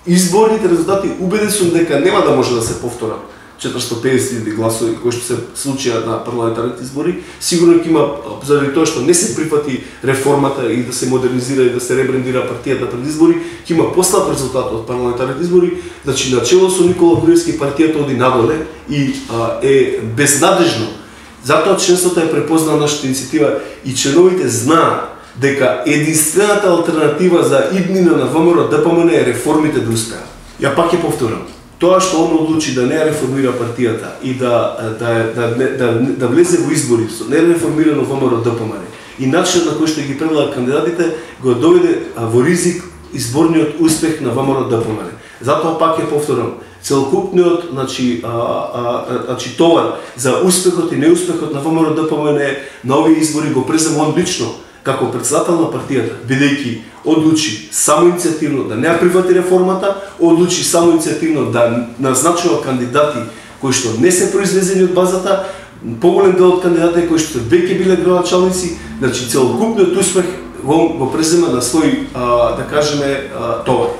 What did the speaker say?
изборните резултати убеден сум дека нема да може да се повторат 450 гласови кои што се случија на парламентарните избори. Сигурно ќе има, заради тоа што не се прифати реформата и да се модернизира и да се ребрендира партијата пред избори, ќе има послаб резултат од парламентарните избори. Значи начело со Никола Груевски партијата оди надоле и е безнадежно. Затоа членството е препознала нашата иницијатива и членовите знаат дека единствената алтернатива за иднина на ВМРО ДПМН е реформите да успеат. Ја пак ќе повторам. Тоа што он одлучи да не реформира партијата и да влезе во избори со нереформирано ВМРО ДПМН и начинот на кој што ги предлага кандидатите го доведе во ризик изборниот успех на ВМРО ДПМН. Затоа пак ќе повторам, целокупниот товар за успехот и неуспехот на ВМРО ДПМН на овие избори го презема он лично како председател на партијата, бидејќи одлучи самоиницијативно да не ја прифати реформата, одлучи самоиницијативно да назначува кандидати кои што не се произвезени од базата, поголем дел од кандидатите кои што веќе биле градоначалници, значи целокупниот успех го презема на свој, да кажеме, товар.